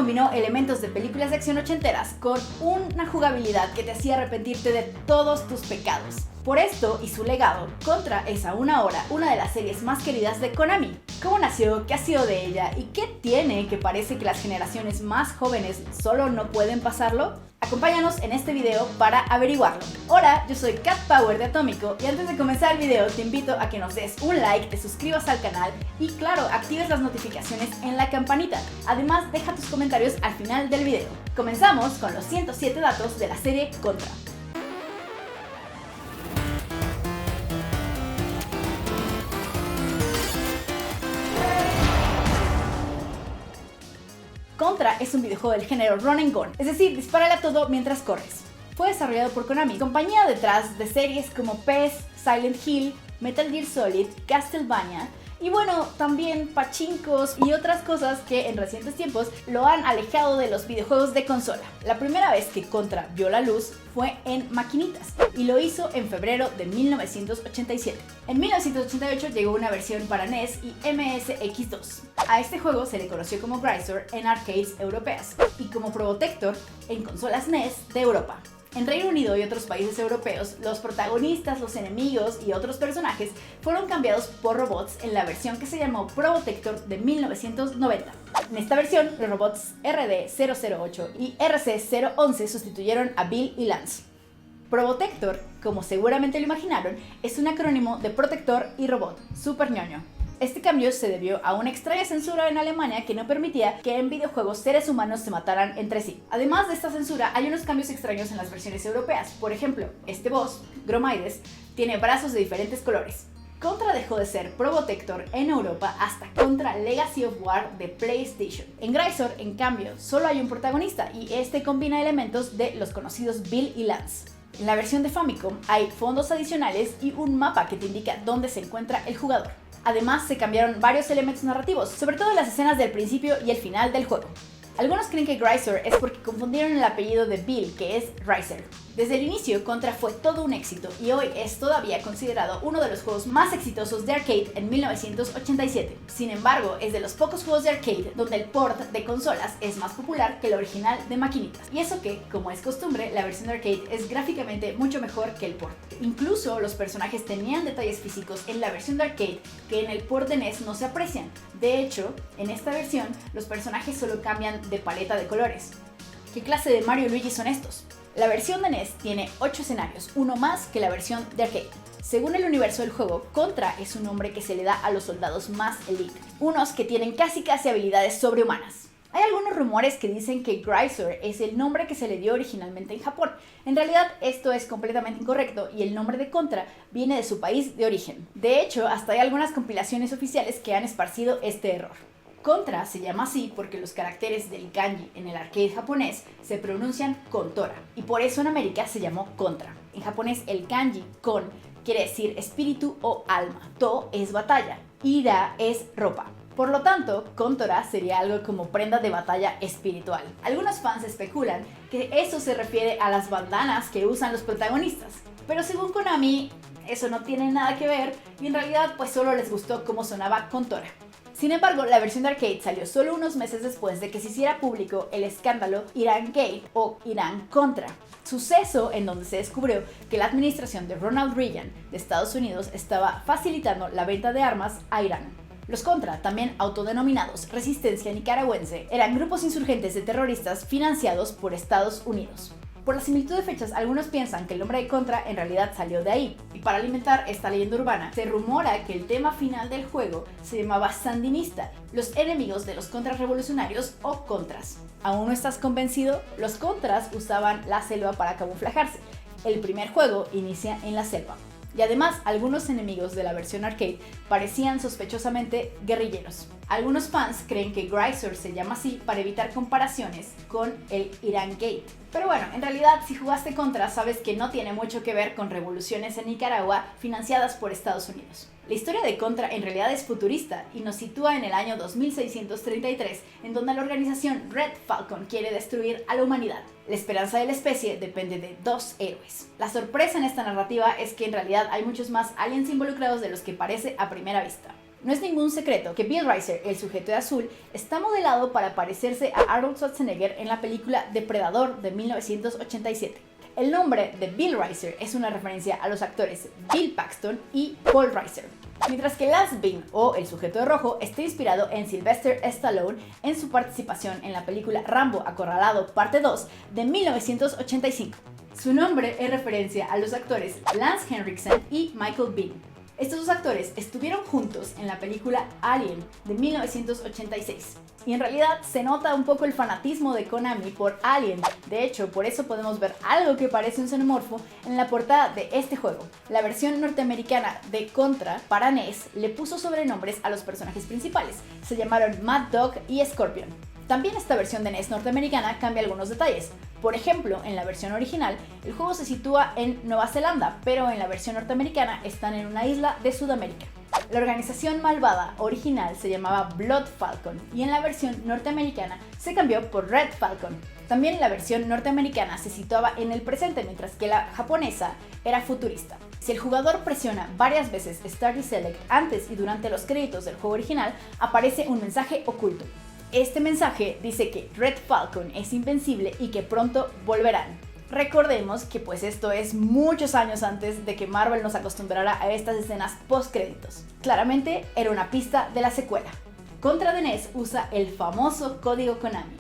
combinó elementos de películas de acción ochenteras con una jugabilidad que te hacía arrepentirte de todos tus pecados. Por esto y su legado, Contra es aún ahora una de las series más queridas de Konami. ¿Cómo nació? ¿Qué ha sido de ella? ¿Y qué tiene que parece que las generaciones más jóvenes solo no pueden pasarlo? Acompáñanos en este video para averiguarlo. Hola, yo soy Cat Power de Atómico y antes de comenzar el video te invito a que nos des un like, te suscribas al canal y claro, actives las notificaciones en la campanita. Además, deja tus comentarios al final del video. Comenzamos con los 107 datos de la serie Contra. Contra es un videojuego del género Run and Gun, es decir, dispárale a todo mientras corres. Fue desarrollado por Konami, compañía detrás de series como PES, Silent Hill, Metal Gear Solid, Castlevania y bueno, también pachincos y otras cosas que en recientes tiempos lo han alejado de los videojuegos de consola. La primera vez que Contra vio la luz fue en maquinitas y lo hizo en febrero de 1987. En 1988 llegó una versión para NES y MSX2. A este juego se le conoció como Grisor en arcades europeas y como Probotector en consolas NES de Europa. En Reino Unido y otros países europeos, los protagonistas, los enemigos y otros personajes fueron cambiados por robots en la versión que se llamó Probotector de 1990. En esta versión, los robots RD-008 y RC-011 sustituyeron a Bill y Lance. Probotector, como seguramente lo imaginaron, es un acrónimo de protector y robot, super ñoño. Este cambio se debió a una extraña censura en Alemania que no permitía que en videojuegos seres humanos se mataran entre sí. Además de esta censura, hay unos cambios extraños en las versiones europeas. Por ejemplo, este boss, Gromides, tiene brazos de diferentes colores. Contra dejó de ser Probotector en Europa hasta Contra Legacy of War de PlayStation. En Grisor, en cambio, solo hay un protagonista y este combina elementos de los conocidos Bill y Lance. En la versión de Famicom hay fondos adicionales y un mapa que te indica dónde se encuentra el jugador. Además, se cambiaron varios elementos narrativos, sobre todo en las escenas del principio y el final del juego. Algunos creen que Grisor es porque confundieron el apellido de Bill, que es Riser. Desde el inicio, Contra fue todo un éxito y hoy es todavía considerado uno de los juegos más exitosos de arcade en 1987. Sin embargo, es de los pocos juegos de arcade donde el port de consolas es más popular que el original de maquinitas. Y eso que, como es costumbre, la versión de arcade es gráficamente mucho mejor que el port. Incluso los personajes tenían detalles físicos en la versión de arcade que en el port de NES no se aprecian. De hecho, en esta versión, los personajes solo cambian de paleta de colores. ¿Qué clase de Mario y Luigi son estos? La versión de NES tiene 8 escenarios, uno más que la versión de arcade. Según el universo del juego, Contra es un nombre que se le da a los soldados más elite, unos que tienen casi habilidades sobrehumanas. Hay algunos rumores que dicen que Grisor es el nombre que se le dio originalmente en Japón. En realidad, esto es completamente incorrecto y el nombre de Contra viene de su país de origen. De hecho, hasta hay algunas compilaciones oficiales que han esparcido este error. Contra se llama así porque los caracteres del kanji en el arcade japonés se pronuncian Kontora y por eso en América se llamó Contra. En japonés el kanji kon quiere decir espíritu o alma, to es batalla, ira es ropa. Por lo tanto, Kontora sería algo como prenda de batalla espiritual. Algunos fans especulan que eso se refiere a las bandanas que usan los protagonistas, pero según Konami eso no tiene nada que ver y en realidad pues solo les gustó cómo sonaba Kontora. Sin embargo, la versión de arcade salió solo unos meses después de que se hiciera público el escándalo Irán Gate o Irán Contra, suceso en donde se descubrió que la administración de Ronald Reagan de Estados Unidos estaba facilitando la venta de armas a Irán. Los Contra, también autodenominados Resistencia Nicaragüense, eran grupos insurgentes de terroristas financiados por Estados Unidos. Por la similitud de fechas, algunos piensan que el nombre de Contra en realidad salió de ahí. Y para alimentar esta leyenda urbana, se rumora que el tema final del juego se llamaba Sandinista, los enemigos de los contrarrevolucionarios o Contras. ¿Aún no estás convencido? Los Contras usaban la selva para camuflajarse. El primer juego inicia en la selva. Y además, algunos enemigos de la versión arcade parecían sospechosamente guerrilleros. Algunos fans creen que Grisor se llama así para evitar comparaciones con el Irán Gate. Pero bueno, en realidad, si jugaste Contra, sabes que no tiene mucho que ver con revoluciones en Nicaragua financiadas por Estados Unidos. La historia de Contra en realidad es futurista y nos sitúa en el año 2633, en donde la organización Red Falcon quiere destruir a la humanidad. La esperanza de la especie depende de 2 héroes. La sorpresa en esta narrativa es que en realidad hay muchos más aliens involucrados de los que parece a primera vista. No es ningún secreto que Bill Ricer, el sujeto de azul, está modelado para parecerse a Arnold Schwarzenegger en la película Depredador de 1987. El nombre de Bill Ricer es una referencia a los actores Bill Paxton y Paul Reiser, mientras que Lance Bean, o el sujeto de rojo, está inspirado en Sylvester Stallone en su participación en la película Rambo Acorralado Parte 2 de 1985. Su nombre es referencia a los actores Lance Henriksen y Michael Biehn. Estos dos actores estuvieron juntos en la película Alien de 1986. Y en realidad se nota un poco el fanatismo de Konami por Alien. De hecho, por eso podemos ver algo que parece un xenomorfo en la portada de este juego. La versión norteamericana de Contra para NES le puso sobrenombres a los personajes principales. Se llamaron Mad Dog y Scorpion. También esta versión de NES norteamericana cambia algunos detalles. Por ejemplo, en la versión original, el juego se sitúa en Nueva Zelanda, pero en la versión norteamericana están en una isla de Sudamérica. La organización malvada original se llamaba Blood Falcon y en la versión norteamericana se cambió por Red Falcon. También la versión norteamericana se situaba en el presente, mientras que la japonesa era futurista. Si el jugador presiona varias veces Start y Select antes y durante los créditos del juego original, aparece un mensaje oculto. Este mensaje dice que Red Falcon es invencible y que pronto volverán. Recordemos que pues esto es muchos años antes de que Marvel nos acostumbrara a estas escenas post-créditos. Claramente era una pista de la secuela. Contra de NES usa el famoso código Konami.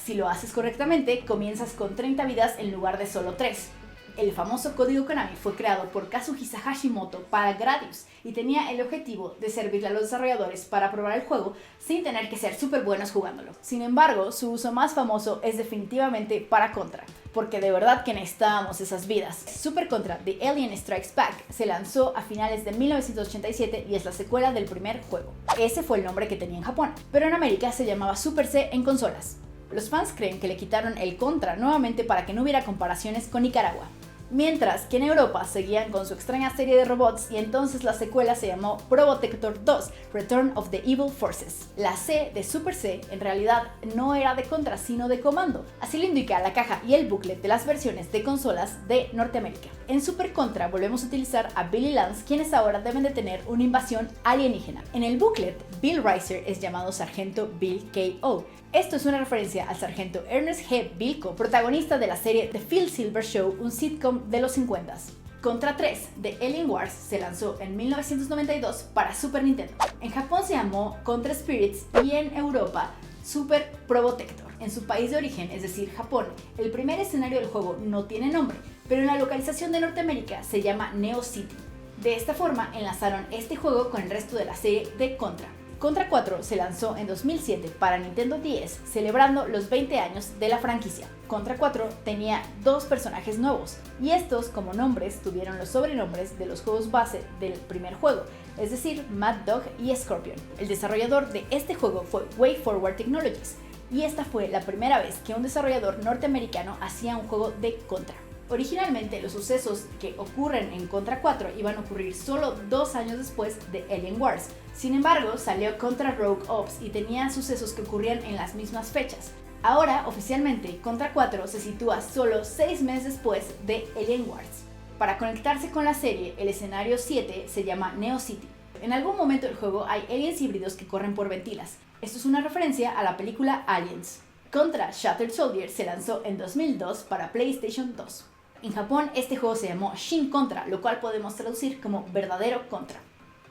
Si lo haces correctamente, comienzas con 30 vidas en lugar de solo 3. El famoso código Konami fue creado por Kazuhisa Hashimoto para Gradius y tenía el objetivo de servirle a los desarrolladores para probar el juego sin tener que ser súper buenos jugándolo. Sin embargo, su uso más famoso es definitivamente para Contra, porque de verdad que necesitábamos esas vidas. Super Contra The Alien Strikes Back se lanzó a finales de 1987 y es la secuela del primer juego. Ese fue el nombre que tenía en Japón, pero en América se llamaba Super C en consolas. Los fans creen que le quitaron el Contra nuevamente para que no hubiera comparaciones con Nicaragua. Mientras que en Europa seguían con su extraña serie de robots y entonces la secuela se llamó Probotector 2 Return of the Evil Forces. La C de Super C en realidad no era de Contra sino de Comando, así lo indica la caja y el booklet de las versiones de consolas de Norteamérica. En Super Contra volvemos a utilizar a Bill y Lance, quienes ahora deben de tener una invasión alienígena. En el booklet, Bill Ricer es llamado Sargento Bill K.O. Esto es una referencia al sargento Ernest G. Bilko, protagonista de la serie The Phil Silver Show, un sitcom de los 50s. Contra 3 de Alien Wars se lanzó en 1992 para Super Nintendo. En Japón se llamó Contra Spirits y en Europa Super Probotector. En su país de origen, es decir, Japón, el primer escenario del juego no tiene nombre, pero en la localización de Norteamérica se llama Neo City. De esta forma enlazaron este juego con el resto de la serie de Contra. Contra 4 se lanzó en 2007 para Nintendo DS, celebrando los 20 años de la franquicia. Contra 4 tenía dos personajes nuevos, y estos como nombres tuvieron los sobrenombres de los juegos base del primer juego, es decir, Mad Dog y Scorpion. El desarrollador de este juego fue WayForward Technologies, y esta fue la primera vez que un desarrollador norteamericano hacía un juego de Contra. Originalmente los sucesos que ocurren en Contra 4 iban a ocurrir solo 2 años después de Alien Wars. Sin embargo, salió Contra Rogue Ops y tenía sucesos que ocurrían en las mismas fechas. Ahora, oficialmente, Contra 4 se sitúa solo 6 meses después de Alien Wars. Para conectarse con la serie, el escenario 7 se llama Neo City. En algún momento del juego hay aliens híbridos que corren por ventilas. Esto es una referencia a la película Aliens. Contra Shattered Soldier se lanzó en 2002 para PlayStation 2. En Japón, este juego se llamó Shin Contra, lo cual podemos traducir como verdadero contra.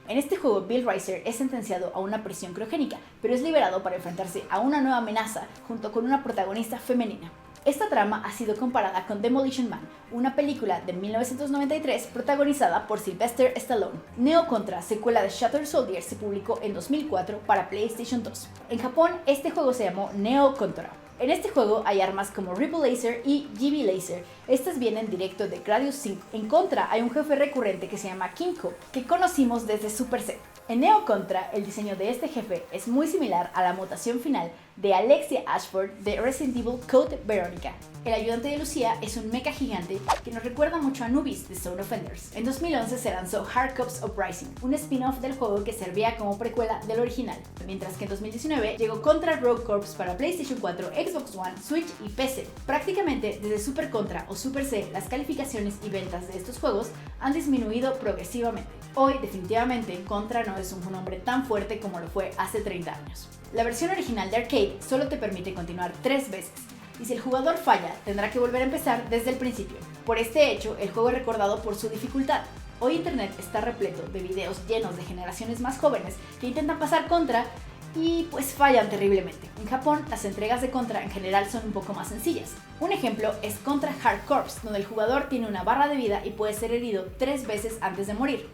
En este juego, Bill Ricer es sentenciado a una prisión criogénica, pero es liberado para enfrentarse a una nueva amenaza junto con una protagonista femenina. Esta trama ha sido comparada con Demolition Man, una película de 1993 protagonizada por Sylvester Stallone. Neo Contra, secuela de Shattered Soldier, se publicó en 2004 para PlayStation 2. En Japón, este juego se llamó Neo Contra. En este juego hay armas como Ripple Laser y GB Laser. Estas vienen directo de Gradius 5. En Contra hay un jefe recurrente que se llama Kinko, que conocimos desde Super C. En Neo Contra, el diseño de este jefe es muy similar a la mutación final de Alexia Ashford de Resident Evil Code Veronica. El ayudante de Lucia es un mecha gigante que nos recuerda mucho a Nubis de Zone of Enders. En 2011 se lanzó Hard Cops Uprising, un spin-off del juego que servía como precuela del original, mientras que en 2019 llegó Contra Rogue Corps para PlayStation 4, Xbox One, Switch y PC. Prácticamente desde Super Contra o Super C, las calificaciones y ventas de estos juegos han disminuido progresivamente. Hoy, definitivamente, Contra no es un nombre tan fuerte como lo fue hace 30 años. La versión original de arcade solo te permite continuar 3 veces, y si el jugador falla, tendrá que volver a empezar desde el principio. Por este hecho, el juego es recordado por su dificultad. Hoy Internet está repleto de videos llenos de generaciones más jóvenes que intentan pasar Contra y pues fallan terriblemente. En Japón, las entregas de Contra en general son un poco más sencillas. Un ejemplo es Contra Hard Corps, donde el jugador tiene una barra de vida y puede ser herido 3 veces antes de morir.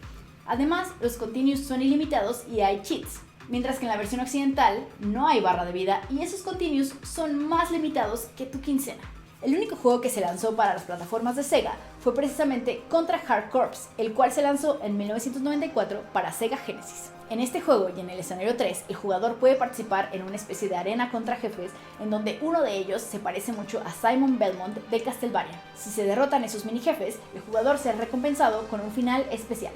Además, los continues son ilimitados y hay cheats, mientras que en la versión occidental no hay barra de vida y esos continues son más limitados que tu quincena. El único juego que se lanzó para las plataformas de Sega fue precisamente Contra Hard Corps, el cual se lanzó en 1994 para Sega Genesis. En este juego y en el escenario 3, el jugador puede participar en una especie de arena contra jefes en donde uno de ellos se parece mucho a Simon Belmont de Castlevania. Si se derrotan esos mini jefes, el jugador será recompensado con un final especial.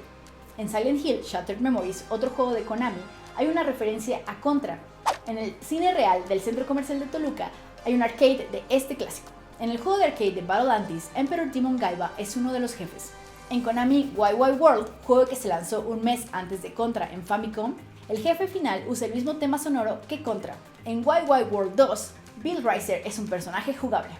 En Silent Hill Shattered Memories, otro juego de Konami, hay una referencia a Contra. En el cine real del Centro Comercial de Toluca hay un arcade de este clásico. En el juego de arcade de Battle Antis, Emperor Demon Gaiba es uno de los jefes. En Konami YY World, juego que se lanzó un mes antes de Contra en Famicom, el jefe final usa el mismo tema sonoro que Contra. En YY World 2, Bill Riser es un personaje jugable.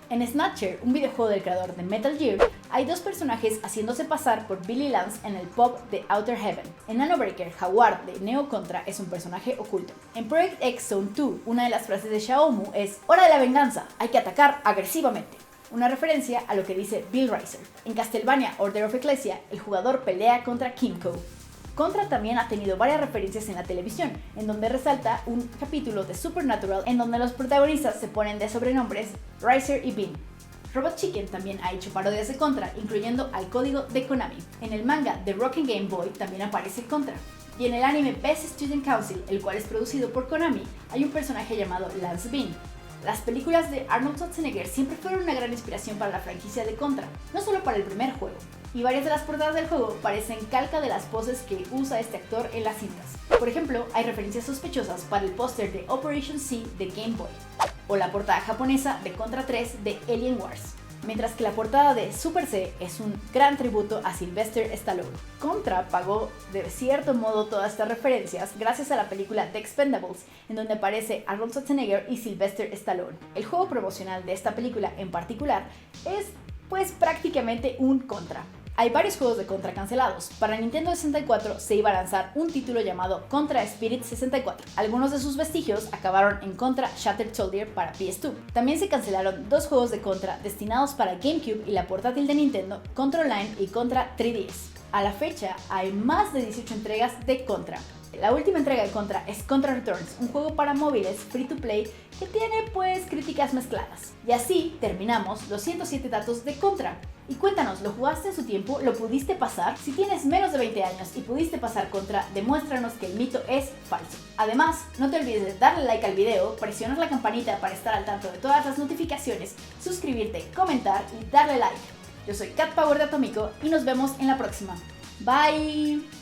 En Snatcher, un videojuego del creador de Metal Gear, hay 2 personajes haciéndose pasar por Billy Lance en el pub de Outer Heaven. En Nanobreaker, Howard de Neo Contra es un personaje oculto. En Project X Zone 2, una de las frases de Xiaomu es "Hora de la venganza, hay que atacar agresivamente", una referencia a lo que dice Bill Riser. En Castlevania Order of Ecclesia, el jugador pelea contra Kimco. Contra también ha tenido varias referencias en la televisión, en donde resalta un capítulo de Supernatural en donde los protagonistas se ponen de sobrenombres Riser y Bean. Robot Chicken también ha hecho parodias de Contra, incluyendo al código de Konami. En el manga The Rockin' Game Boy también aparece Contra. Y en el anime Best Student Council, el cual es producido por Konami, hay un personaje llamado Lance Bean. Las películas de Arnold Schwarzenegger siempre fueron una gran inspiración para la franquicia de Contra, no solo para el primer juego, y varias de las portadas del juego parecen calca de las poses que usa este actor en las cintas. Por ejemplo, hay referencias sospechosas para el póster de Operation C de Game Boy, o la portada japonesa de Contra 3 de Alien Wars, mientras que la portada de Super C es un gran tributo a Sylvester Stallone. Contra pagó de cierto modo todas estas referencias gracias a la película The Expendables, en donde aparece Arnold Schwarzenegger y Sylvester Stallone. El juego promocional de esta película en particular es pues prácticamente un Contra. Hay varios juegos de Contra cancelados. Para Nintendo 64 se iba a lanzar un título llamado Contra Spirit 64. Algunos de sus vestigios acabaron en Contra Shattered Soldier para PS2. También se cancelaron 2 juegos de Contra destinados para GameCube y la portátil de Nintendo, Contra Online y Contra 3DS. A la fecha hay más de 18 entregas de Contra. La última entrega de Contra es Contra Returns, un juego para móviles free to play que tiene pues críticas mezcladas. Y así terminamos los 107 datos de Contra. Y cuéntanos, ¿lo jugaste en su tiempo? ¿Lo pudiste pasar? Si tienes menos de 20 años y pudiste pasar Contra, demuéstranos que el mito es falso. Además, no te olvides de darle like al video, presionar la campanita para estar al tanto de todas las notificaciones, suscribirte, comentar y darle like. Yo soy Cat Power de Atomico y nos vemos en la próxima. Bye.